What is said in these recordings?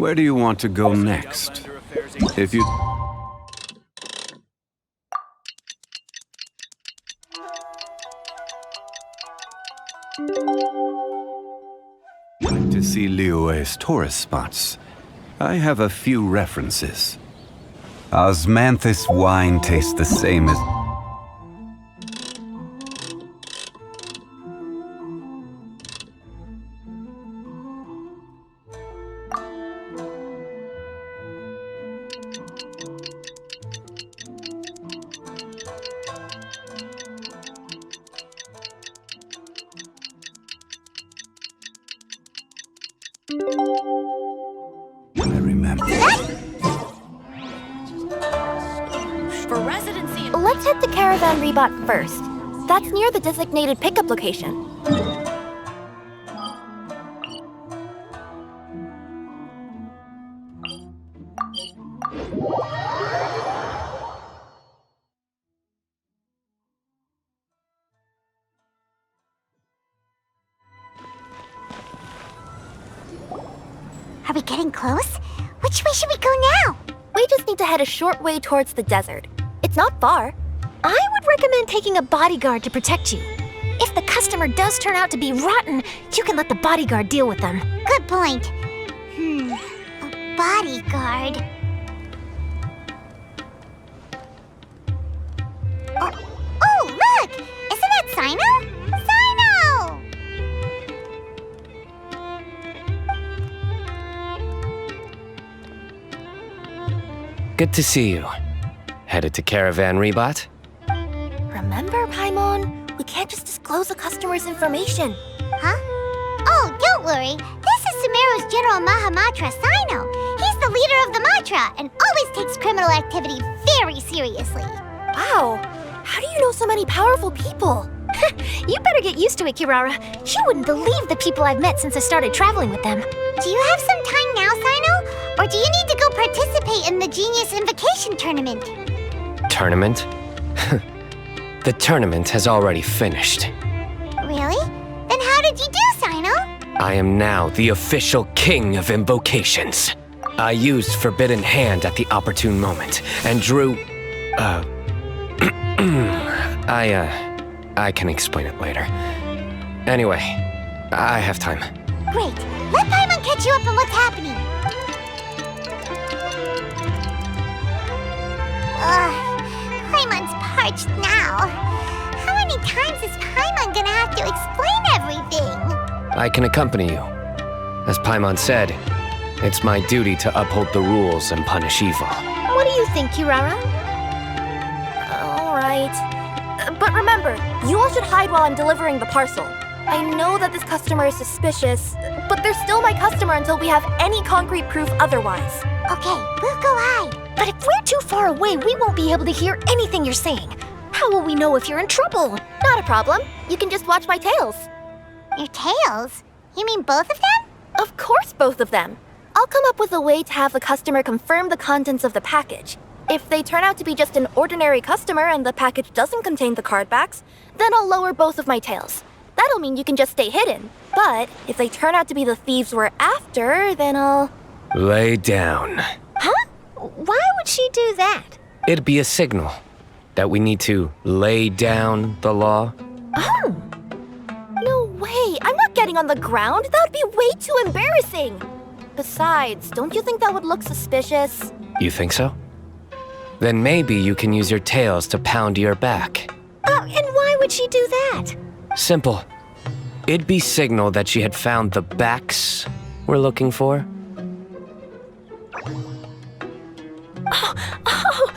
Where do you want to go next? If you... To see Liyue's tourist spots, I have a few references. Osmanthus wine tastes the same as... I remember. For residency. Let's head to Caravan Rebot first. That's near the designated pickup location. Are we getting close? Which way should we go now? We just need to head a short way towards the desert. It's not far. I would recommend taking a bodyguard to protect you. If the customer does turn out to be rotten, you can let the bodyguard deal with them. Good point. A bodyguard. Oh, look! Isn't that Sino? Sino! Good to see you. Headed to Caravan Rebot? Remember, Paimon? We can't just disclose the customer's information. Huh? Oh, don't worry. This is Sumeru's General Mahamatra, Sino. He's the leader of the Matra and always takes criminal activity very seriously. Wow. How do you know so many powerful people? You better get used to it, Kirara. You wouldn't believe the people I've met since I started traveling with them. Do you have some time now, Sino? Or do you need to go participate in the Genius Invocation tournament? Tournament? The tournament has already finished. Really? Then how did you do, Sino? I am now the official king of invocations. I used Forbidden Hand at the opportune moment and drew... I can explain it later. Anyway, I have time. Great. Let Paimon catch you up on what's happening. Paimon's parched now. How many times is Paimon gonna have to explain everything? I can accompany you. As Paimon said, it's my duty to uphold the rules and punish evil. What do you think, Kirara? All right. But remember, you all should hide while I'm delivering the parcel. I know that this customer is suspicious, but they're still my customer until we have any concrete proof otherwise. Okay, we'll go hide. But if we're too far away, we won't be able to hear anything you're saying. How will we know if you're in trouble? Not a problem. You can just watch my tails. Your tails? You mean both of them? Of course, both of them. I'll come up with a way to have the customer confirm the contents of the package. If they turn out to be just an ordinary customer and the package doesn't contain the card backs, then I'll lower both of my tails. That'll mean you can just stay hidden. But if they turn out to be the thieves we're after, then I'll... Lay down. Huh? Why would she do that? It'd be a signal that we need to lay down the law. Oh. No way! I'm not getting on the ground! That would be way too embarrassing! Besides, don't you think that would look suspicious? You think so? Then maybe you can use your tails to pound your back. Oh, and why would she do that? Simple. It'd be signal that she had found the backs we're looking for. Oh,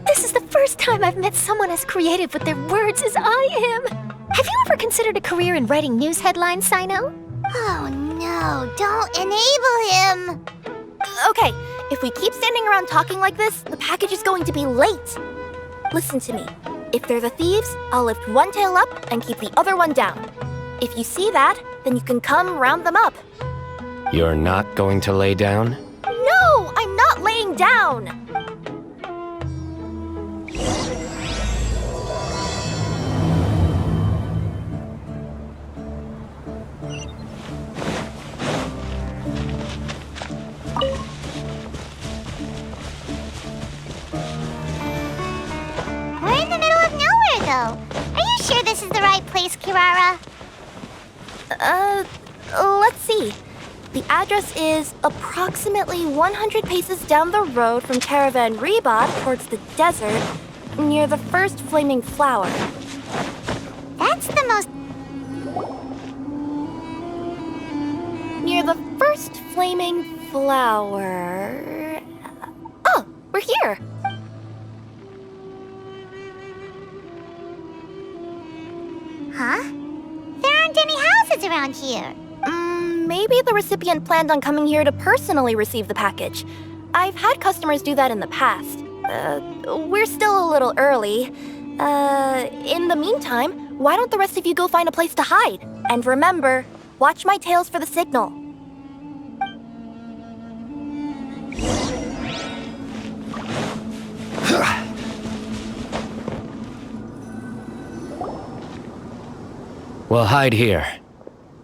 this is the first time I've met someone as creative with their words as I am. Have you ever considered a career in writing news headlines, Sino? Oh no, don't enable him! Okay, if we keep standing around talking like this, the package is going to be late. Listen to me. If they're the thieves, I'll lift one tail up and keep the other one down. If you see that, then you can come round them up. You're not going to lay down? No, I'm not laying down! go. Are you sure this is the right place, Kirara? Let's see. The address is approximately 100 paces down the road from Caravan Rebot towards the desert, near the first flaming flower. That's the most... Near the first flaming flower... Oh, we're here! Huh? There aren't any houses around here. Maybe the recipient planned on coming here to personally receive the package. I've had customers do that in the past. We're still a little early. In the meantime, why don't the rest of you go find a place to hide? And remember, watch my tails for the signal. We'll hide here.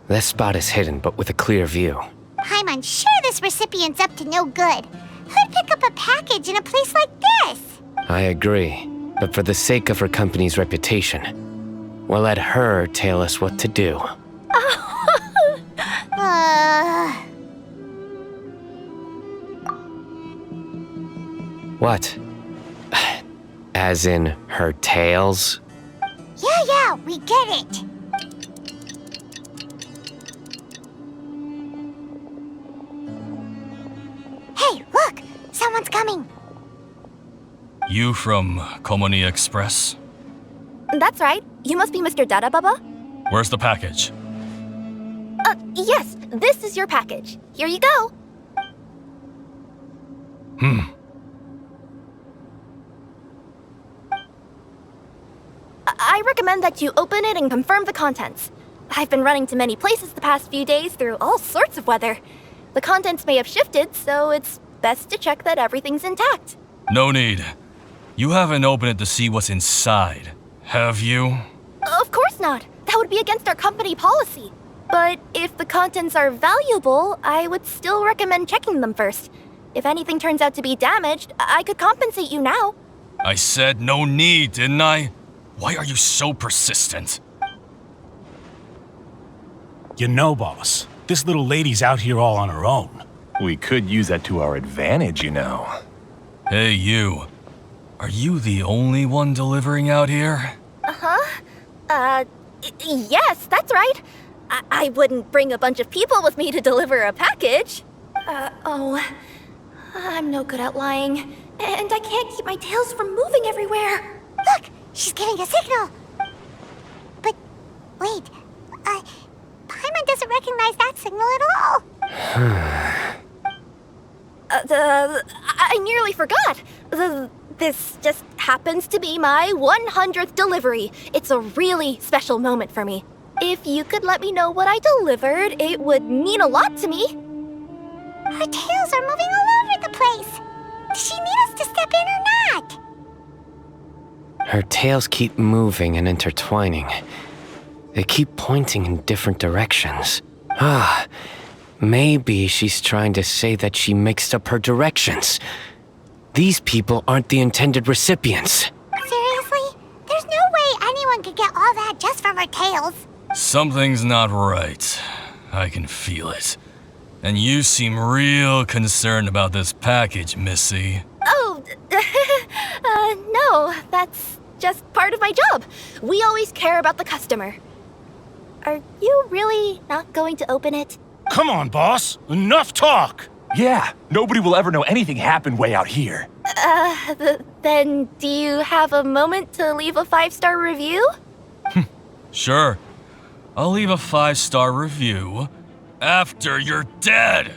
This spot is hidden, but with a clear view. I'm unsure this recipient's up to no good. Who'd pick up a package in a place like this? I agree, but for the sake of her company's reputation, we'll let her tell us what to do. What? As in her tails? Yeah, we get it. Hey, look! Someone's coming. You from Culminate Express? That's right. You must be Mr. Dada Baba? Where's the package? Yes, this is your package. Here you go. I recommend that you open it and confirm the contents. I've been running to many places the past few days through all sorts of weather. The contents may have shifted, so it's best to check that everything's intact. No need. You haven't opened it to see what's inside, have you? Of course not. That would be against our company policy. But if the contents are valuable, I would still recommend checking them first. If anything turns out to be damaged, I could compensate you now. I said no need, didn't I? Why are you so persistent? You know, boss, this little lady's out here all on her own. We could use that to our advantage, you know. Hey, you. Are you the only one delivering out here? Yes, that's right. I wouldn't bring a bunch of people with me to deliver a package. I'm no good at lying. And I can't keep my tails from moving everywhere. Look! She's giving a signal! But, wait, Paimon doesn't recognize that signal at all! I nearly forgot. This just happens to be my 100th delivery. It's a really special moment for me. If you could let me know what I delivered, it would mean a lot to me. Her tails are moving all over the place! Does she need us to step in or not? Her tails keep moving and intertwining. They keep pointing in different directions. Maybe she's trying to say that she mixed up her directions. These people aren't the intended recipients. Seriously? There's no way anyone could get all that just from her tails. Something's not right. I can feel it. And you seem real concerned about this package, Missy. Oh, no, that's just part of my job. We always care about the customer. Are you really not going to open it? Come on, boss! Enough talk! Yeah, nobody will ever know anything happened way out here. Then do you have a moment to leave a 5-star review? Sure. I'll leave a 5-star review after you're dead.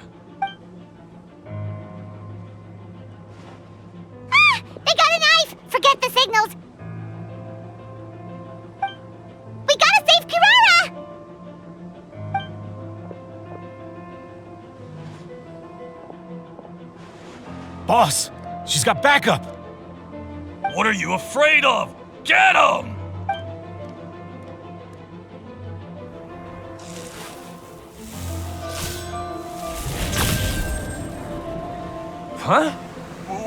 They got a knife! Forget the signals! We gotta save Kirara! Boss, she's got backup! What are you afraid of? Get him! Huh?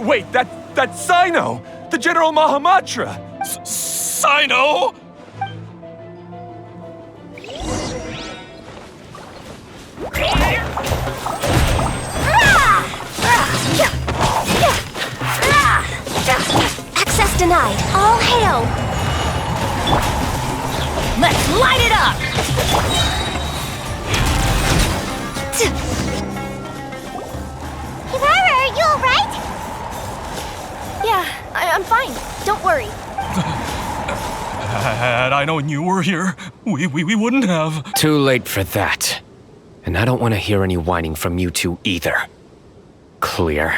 Wait, that's Sino! The General Mahamatra! Sino! Access denied. All hail. Let's light it up! Kirara, are you alright? Yeah, I'm fine. Don't worry. Had I known you were here, we wouldn't have. Too late for that. And I don't want to hear any whining from you two either. Clear?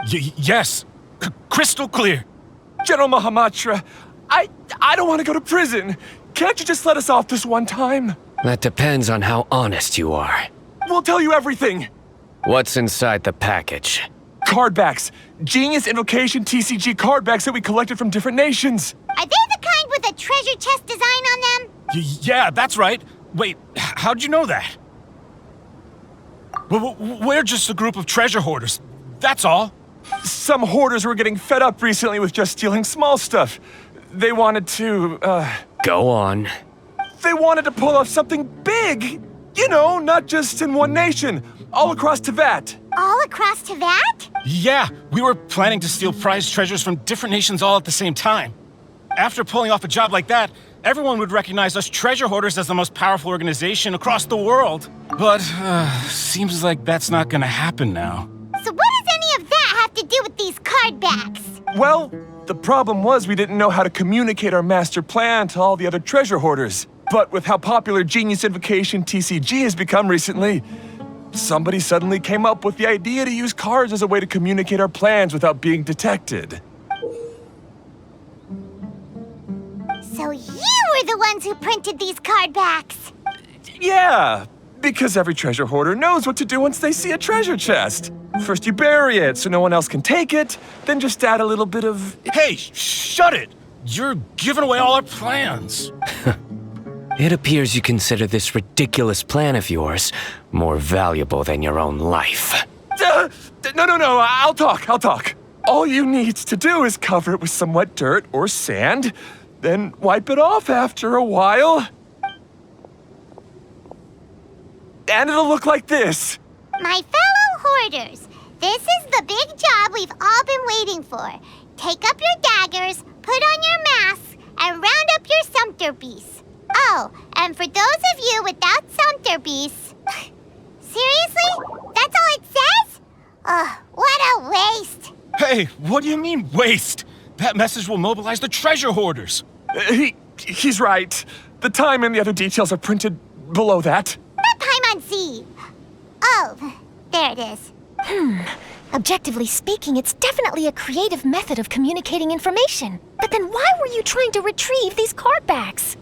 Yes. Crystal clear. General Mahamatra, I don't want to go to prison. Can't you just let us off this one time? That depends on how honest you are. We'll tell you everything. What's inside the package? Card backs. Genius Invocation TCG card backs that we collected from different nations. Are they the kind with a treasure chest design on them? Yeah, that's right. Wait, how'd you know that? We're just a group of treasure hoarders. That's all. Some hoarders were getting fed up recently with just stealing small stuff. They wanted to, Go on. They wanted to pull off something big. You know, not just in one nation. All across Tibet. All across Tibet? Yeah, we were planning to steal prized treasures from different nations all at the same time. After pulling off a job like that, everyone would recognize us treasure hoarders as the most powerful organization across the world. But, seems like that's not gonna happen now. So what does any of that have to do with these card backs? Well, the problem was we didn't know how to communicate our master plan to all the other treasure hoarders. But with how popular Genius Invocation TCG has become recently, somebody suddenly came up with the idea to use cards as a way to communicate our plans without being detected. So you were the ones who printed these card backs? Yeah, because every treasure hoarder knows what to do once they see a treasure chest. First you bury it so no one else can take it, then just add a little bit of... Hey, shut it! You're giving away all our plans. It appears you consider this ridiculous plan of yours more valuable than your own life. No, I'll talk. All you need to do is cover it with some wet dirt or sand, then wipe it off after a while. And it'll look like this. My fellow hoarders, this is the big job we've all been waiting for. Take up your daggers, put on your masks, and round up your sumpter-beasts. Oh, and for those of you without sumpter-beasts... Seriously? That's all it says? Ugh, what a waste. Hey, what do you mean, waste? That message will mobilize the treasure hoarders. He's right. The time and the other details are printed below that. That Paimon-Z. Oh, there it is. Objectively speaking, it's definitely a creative method of communicating information. But then why were you trying to retrieve these card backs?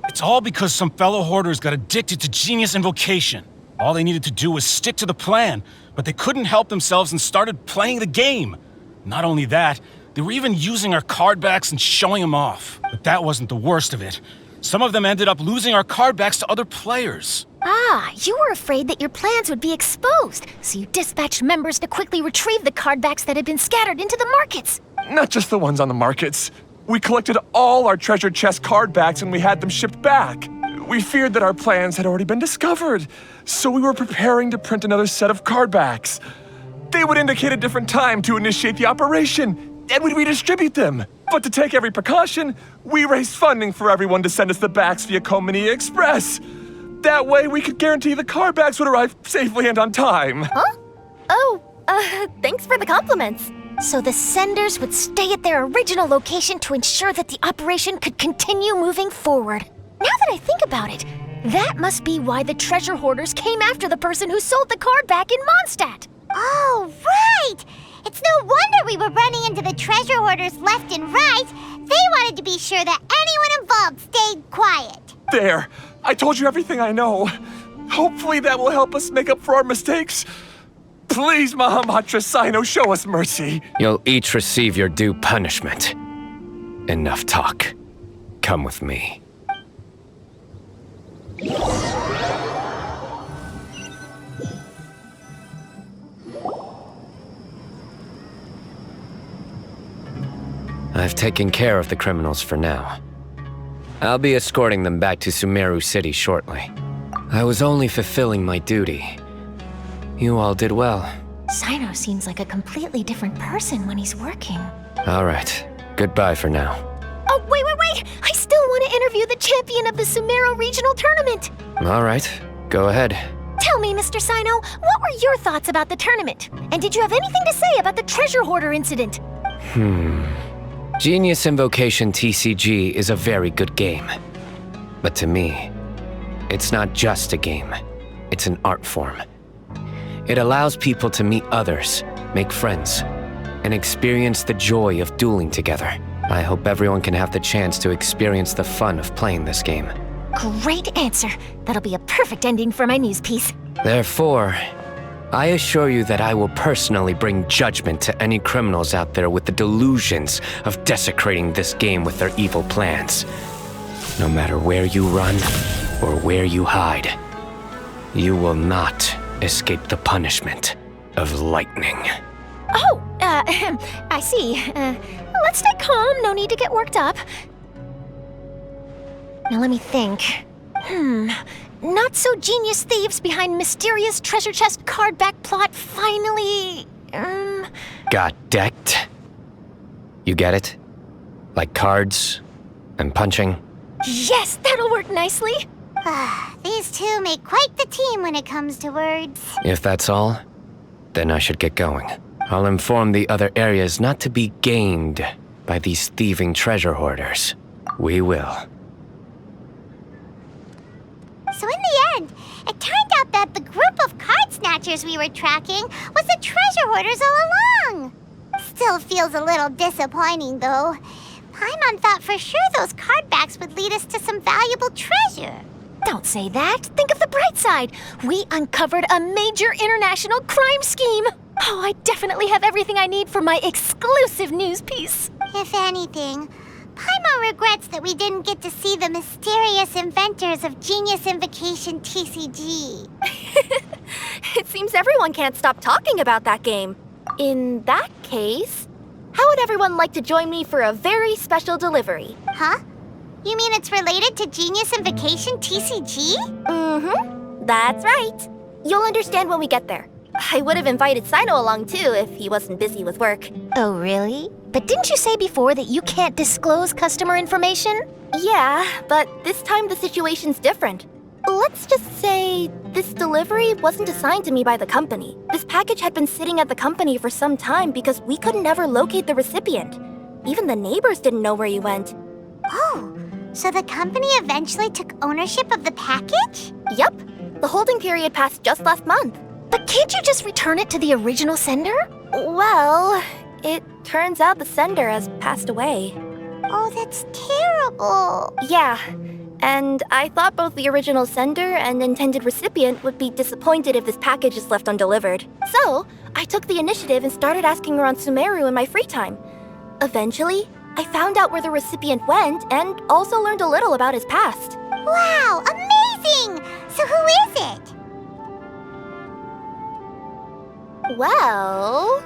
It's all because some fellow hoarders got addicted to Genius Invocation. All they needed to do was stick to the plan, but they couldn't help themselves and started playing the game. Not only that, they were even using our card backs and showing them off. But that wasn't the worst of it. Some of them ended up losing our card backs to other players. Ah, you were afraid that your plans would be exposed, so you dispatched members to quickly retrieve the card backs that had been scattered into the markets. Not just the ones on the markets. We collected all our treasure chest card backs and we had them shipped back. We feared that our plans had already been discovered, so we were preparing to print another set of card backs. They would indicate a different time to initiate the operation, and we'd redistribute them. But to take every precaution, we raised funding for everyone to send us the backs via Culminate Express. That way we could guarantee the card backs would arrive safely and on time. Huh? Oh, thanks for the compliments. So the senders would stay at their original location to ensure that the operation could continue moving forward. Now that I think about it, that must be why the treasure hoarders came after the person who sold the card back in Mondstadt. Oh, right! It's no wonder we were running into the treasure hoarders left and right. They wanted to be sure that anyone involved stayed quiet. There, I told you everything I know. Hopefully that will help us make up for our mistakes. Please, Mahamatra Sino, show us mercy. You'll each receive your due punishment. Enough talk. Come with me. I've taken care of the criminals for now. I'll be escorting them back to Sumeru City shortly. I was only fulfilling my duty. You all did well. Sino seems like a completely different person when he's working. All right. Goodbye for now. Oh, wait! I still want to interview the champion of the Sumeru Regional Tournament! All right. Go ahead. Tell me, Mr. Sino, what were your thoughts about the tournament? And did you have anything to say about the treasure hoarder incident? Genius Invocation TCG is a very good game. But to me, it's not just a game. It's an art form. It allows people to meet others, make friends, and experience the joy of dueling together. I hope everyone can have the chance to experience the fun of playing this game. Great answer. That'll be a perfect ending for my news piece. Therefore, I assure you that I will personally bring judgment to any criminals out there with the delusions of desecrating this game with their evil plans. No matter where you run or where you hide, you will not escape the punishment of lightning. Oh, I see. Let's stay calm. No need to get worked up. Now let me think. Not so genius thieves behind mysterious treasure chest card back plot finally... Got decked? You get it? Like cards and punching? Yes, that'll work nicely. These two make quite the team when it comes to words. If that's all, then I should get going. I'll inform the other areas not to be gamed by these thieving treasure hoarders. We will. So in the end, it turned out that the group of card snatchers we were tracking was the treasure hoarders all along. Still feels a little disappointing, though. Paimon thought for sure those card backs would lead us to some valuable treasure. Don't say that. Think of the bright side. We uncovered a major international crime scheme. Oh, I definitely have everything I need for my exclusive news piece. If anything, Paimon regrets that we didn't get to see the mysterious inventors of Genius Invocation TCG. It seems everyone can't stop talking about that game. In that case, how would everyone like to join me for a very special delivery? Huh? You mean it's related to Genius Invocation TCG? Mm-hmm. That's right. You'll understand when we get there. I would have invited Sino along too if he wasn't busy with work. Oh, really? But didn't you say before that you can't disclose customer information? Yeah, but this time the situation's different. Let's just say this delivery wasn't assigned to me by the company. This package had been sitting at the company for some time because we could never locate the recipient. Even the neighbors didn't know where he went. Oh, so the company eventually took ownership of the package? Yep. The holding period passed just last month. But can't you just return it to the original sender? Well, it turns out the sender has passed away. Oh, that's terrible. Yeah, and I thought both the original sender and intended recipient would be disappointed if this package is left undelivered. So, I took the initiative and started asking around Sumeru in my free time. Eventually, I found out where the recipient went and also learned a little about his past. Wow, amazing! So who is it? Well,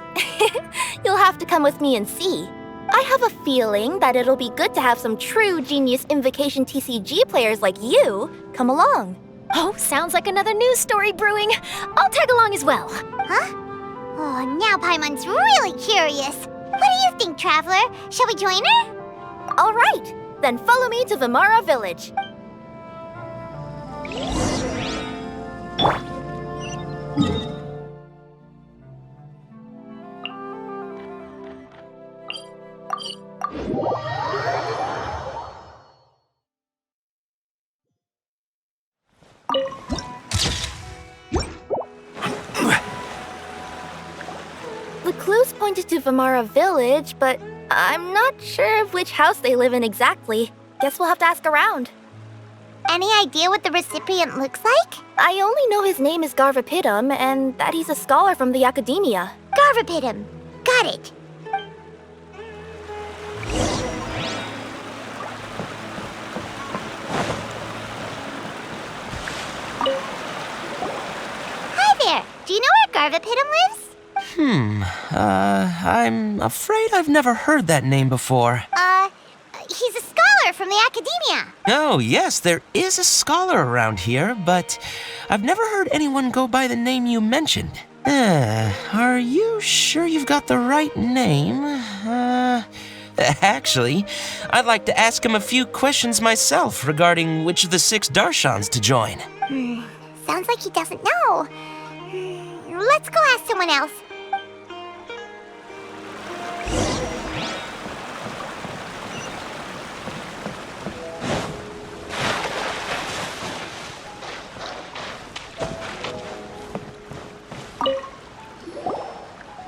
you'll have to come with me and see. I have a feeling that it'll be good to have some true Genius Invocation TCG players like you come along. Oh, sounds like another news story brewing. I'll tag along as well. Huh? Oh, now Paimon's really curious. What do you think, Traveler? Shall we join her? All right, then follow me to Vimara Village. The clues pointed to Vimara Village, but I'm not sure of which house they live in exactly. Guess we'll have to ask around. Any idea what the recipient looks like? I only know his name is Garvapitum and that he's a scholar from the Academia. Garvapitum. Got it. Hi there. Do you know where Garvapitum lives? I'm afraid I've never heard that name before. He's a scholar from the academia. Oh, yes, there is a scholar around here, but I've never heard anyone go by the name you mentioned. Are you sure you've got the right name? Actually, I'd like to ask him a few questions myself regarding which of the 6 Darshans to join. Sounds like he doesn't know. Let's go ask someone else.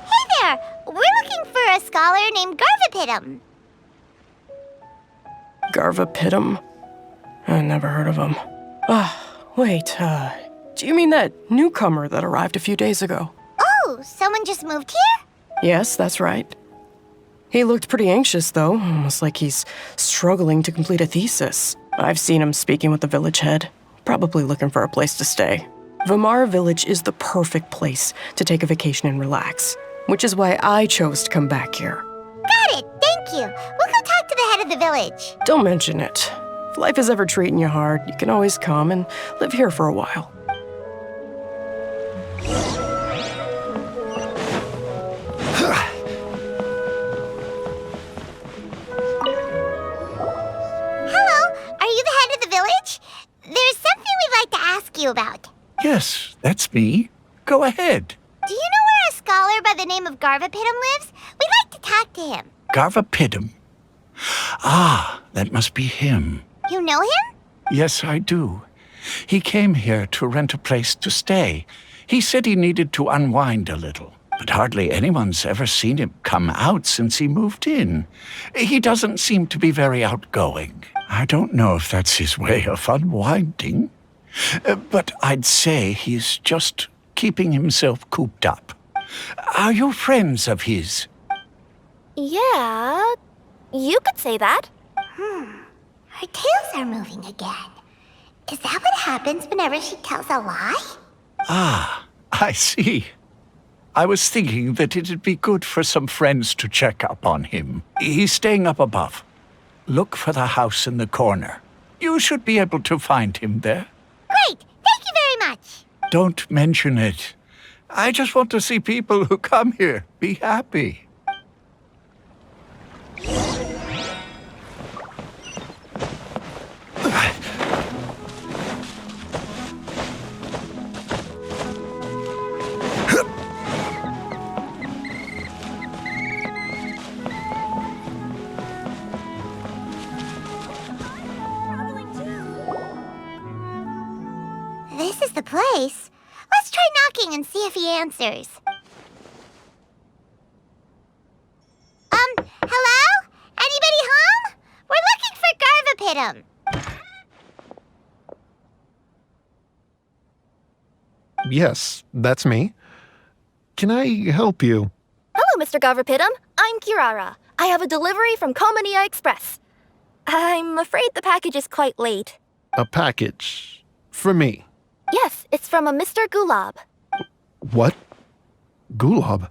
Hey there! We're looking for a scholar named Garvapitum. Garvapitum? I never heard of him. Wait, do you mean that newcomer that arrived a few days ago? Oh, someone just moved here? Yes, that's right. He looked pretty anxious, though, almost like he's struggling to complete a thesis. I've seen him speaking with the village head, probably looking for a place to stay. Vimara Village is the perfect place to take a vacation and relax, which is why I chose to come back here. Got it, thank you. We'll go talk to the head of the village. Don't mention it. If life is ever treating you hard, you can always come and live here for a while. Hello, are you the head of the village? There's something we'd like to ask you about. Yes, that's me. Go ahead. Do you know where a scholar by the name of Garvapitum lives? We'd like to talk to him. Garvapitum. Ah, that must be him. You know him? Yes, I do. He came here to rent a place to stay. He said he needed to unwind a little, but hardly anyone's ever seen him come out since he moved in. He doesn't seem to be very outgoing. I don't know if that's his way of unwinding, but I'd say he's just keeping himself cooped up. Are you friends of his? Yeah, you could say that. Her tails are moving again. Is that what happens whenever she tells a lie? Ah, I see. I was thinking that it'd be good for some friends to check up on him. He's staying up above. Look for the house in the corner. You should be able to find him there. Great, thank you very much. Don't mention it. I just want to see people who come here be happy. This is the place. Let's try knocking and see if he answers. Hello? Anybody home? We're looking for Garvapitum. Yes, that's me. Can I help you? Hello, Mr. Garvapitum. I'm Kirara. I have a delivery from Culminate Express. I'm afraid the package is quite late. A package? For me? Yes, it's from a Mr. Gulab. What? Gulab?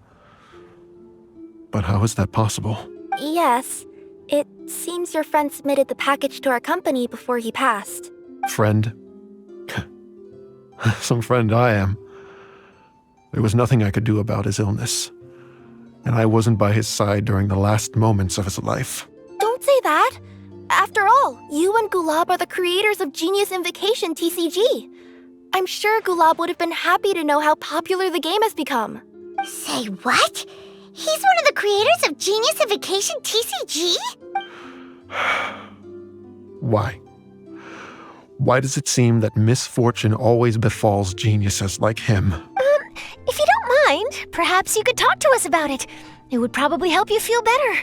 But how is that possible? Yes, it seems your friend submitted the package to our company before he passed. Friend? Some friend I am. There was nothing I could do about his illness. And I wasn't by his side during the last moments of his life. Don't say that. After all, you and Gulab are the creators of Genius Invocation TCG. I'm sure Gulab would have been happy to know how popular the game has become. Say what? He's one of the creators of Genius Invocation TCG? Why? Why does it seem that misfortune always befalls geniuses like him? If you don't mind, perhaps you could talk to us about it. It would probably help you feel better.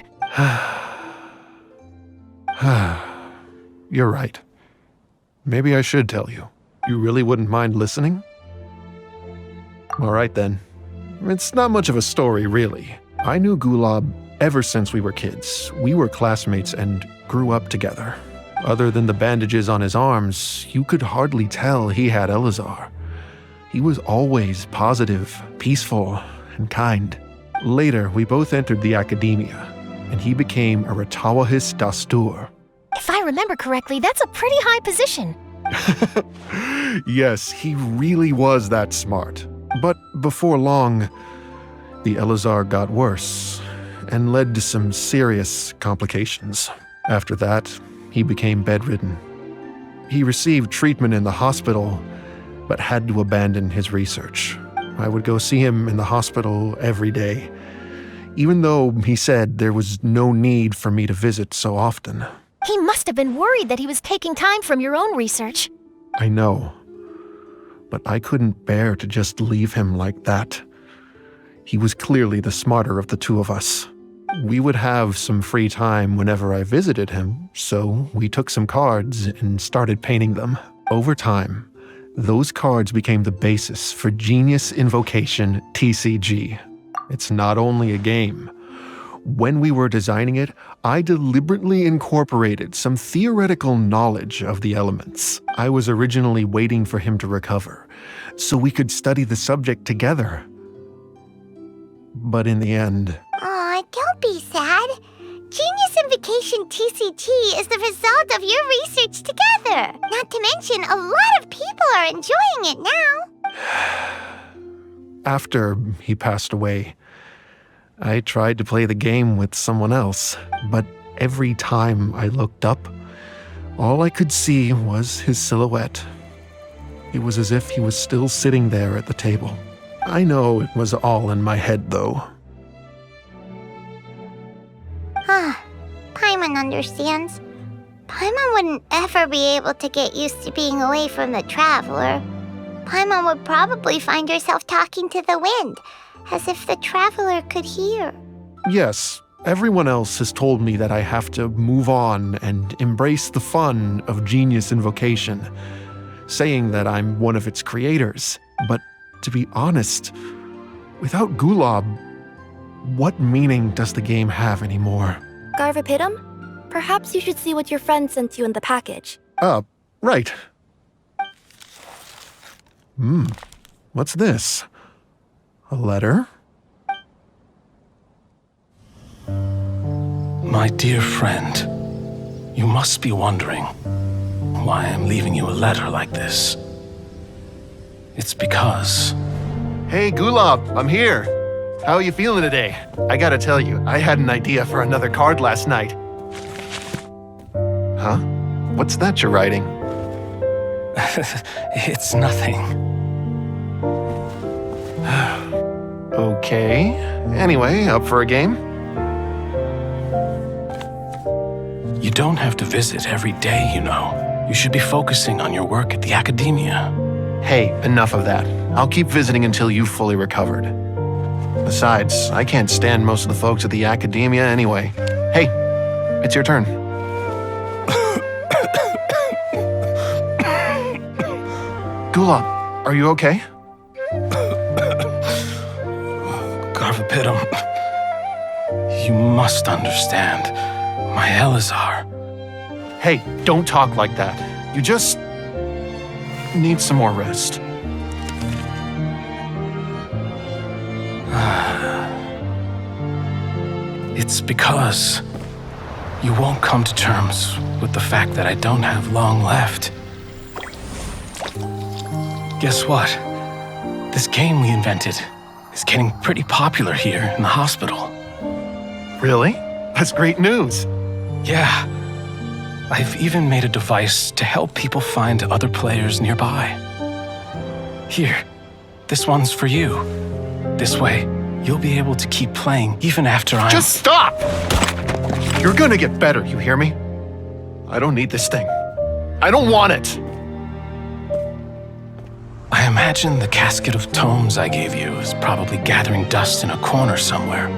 You're right. Maybe I should tell you. You really wouldn't mind listening? All right then. It's not much of a story, really. I knew Gulab ever since we were kids. We were classmates and grew up together. Other than the bandages on his arms, you could hardly tell he had Elazar. He was always positive, peaceful, and kind. Later, we both entered the academia, and he became a Retawahis Dastur. If I remember correctly, that's a pretty high position. Yes, he really was that smart. But before long, the Elazar got worse and led to some serious complications. After that, he became bedridden. He received treatment in the hospital, but had to abandon his research. I would go see him in the hospital every day, even though he said there was no need for me to visit so often. He must have been worried that he was taking time from your own research. I know, but I couldn't bear to just leave him like that. He was clearly the smarter of the two of us. We would have some free time whenever I visited him, so we took some cards and started painting them. Over time, those cards became the basis for Genius Invocation TCG. It's not only a game. When we were designing it, I deliberately incorporated some theoretical knowledge of the elements. I was originally waiting for him to recover, so we could study the subject together. But in the end... Aw, don't be sad. Genius Invocation TCG is the result of your research together. Not to mention, a lot of people are enjoying it now. After he passed away, I tried to play the game with someone else, but every time I looked up, all I could see was his silhouette. It was as if he was still sitting there at the table. I know it was all in my head, though. Paimon understands. Paimon wouldn't ever be able to get used to being away from the Traveler. Paimon would probably find herself talking to the wind, as if the Traveler could hear. Yes, everyone else has told me that I have to move on and embrace the fun of Genius Invocation, saying that I'm one of its creators. But to be honest, without Gulab, what meaning does the game have anymore? Garvapitum, perhaps you should see what your friend sent you in the package. Right. What's this? A letter? My dear friend, you must be wondering why I'm leaving you a letter like this. It's because... Hey, Gulab, I'm here. How are you feeling today? I gotta tell you, I had an idea for another card last night. Huh? What's that you're writing? It's nothing. Okay. Anyway, up for a game? You don't have to visit every day, you know. You should be focusing on your work at the academia. Hey, enough of that. I'll keep visiting until you've fully recovered. Besides, I can't stand most of the folks at the academia anyway. Hey, it's your turn. Gulab, are you okay? Garvapitum, you must understand. My Elazar. Hey, don't talk like that. You just need some more rest. It's because you won't come to terms with the fact that I don't have long left. Guess what? This game we invented is getting pretty popular here in the hospital. Really? That's great news. Yeah. I've even made a device to help people find other players nearby. Here, this one's for you. This way, you'll be able to keep playing even after I'm... Just stop! You're gonna get better, you hear me? I don't need this thing. I don't want it! I imagine the casket of tomes I gave you is probably gathering dust in a corner somewhere.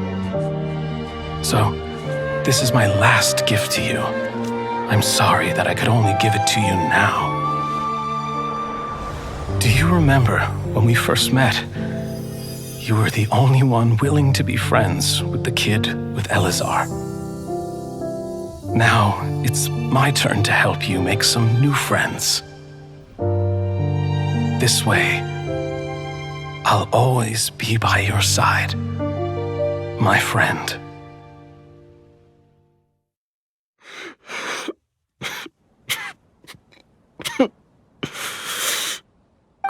So, this is my last gift to you. I'm sorry that I could only give it to you now. Do you remember when we first met? You were the only one willing to be friends with the kid with Elazar. Now, it's my turn to help you make some new friends. This way, I'll always be by your side. my friend.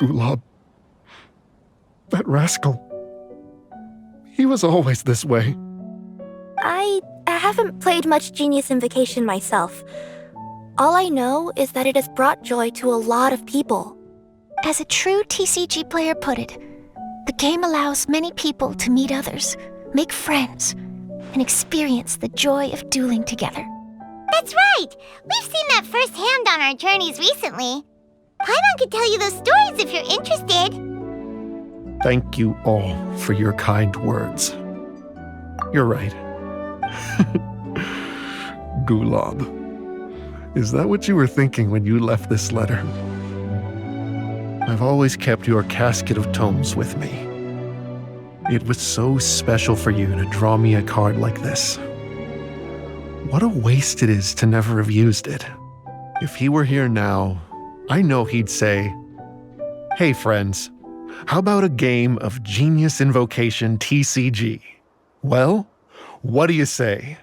Gulab. That rascal. He was always this way. I haven't played much Genius Invocation myself. All I know is that it has brought joy to a lot of people. As a true TCG player put it, the game allows many people to meet others, make friends, and experience the joy of dueling together. That's right! We've seen that firsthand on our journeys recently. Paimon could tell you those stories if you're interested. Thank you all for your kind words. You're right. Gulab. Is that what you were thinking when you left this letter? I've always kept your casket of tomes with me. It was so special for you to draw me a card like this. What a waste it is to never have used it. If he were here now, I know he'd say, "Hey friends, how about a game of Genius Invocation TCG? Well, what do you say?"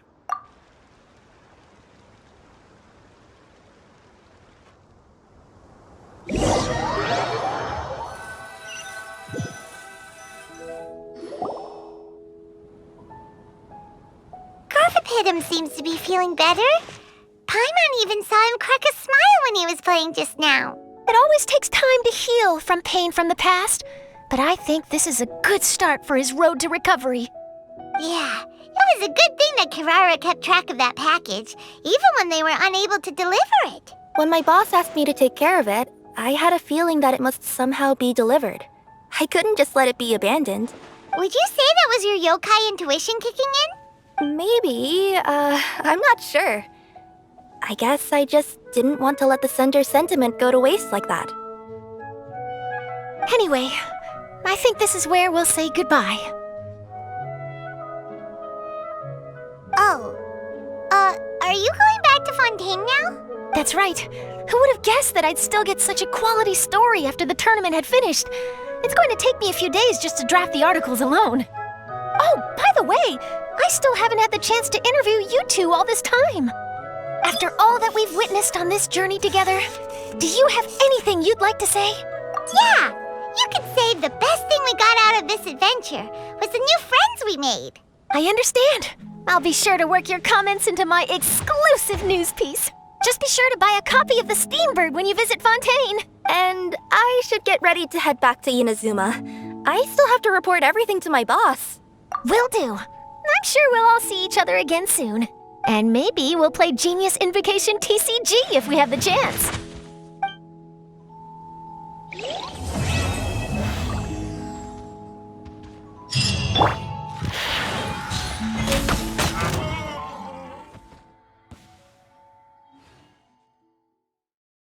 Garfapidum seems to be feeling better. Paimon even saw him crack a smile when he was playing just now. It always takes time to heal from pain from the past, but I think this is a good start for his road to recovery. Yeah, it was a good thing that Kirara kept track of that package, even when they were unable to deliver it. When my boss asked me to take care of it, I had a feeling that it must somehow be delivered. I couldn't just let it be abandoned. Would you say that was your yokai intuition kicking in? Maybe, I'm not sure. I guess I just didn't want to let the sender's sentiment go to waste like that. Anyway, I think this is where we'll say goodbye. Oh, are you going back to Fontaine now? That's right. Who would have guessed that I'd still get such a quality story after the tournament had finished? It's going to take me a few days just to draft the articles alone. Oh, by the way, I still haven't had the chance to interview you two all this time. After all that we've witnessed on this journey together, do you have anything you'd like to say? Yeah, you could say the best thing we got out of this adventure was the new friends we made. I understand. I'll be sure to work your comments into my exclusive news piece. Just be sure to buy a copy of the Steambird when you visit Fontaine. And I should get ready to head back to Inazuma. I still have to report everything to my boss. Will do. I'm sure we'll all see each other again soon. And maybe we'll play Genius Invocation TCG if we have the chance.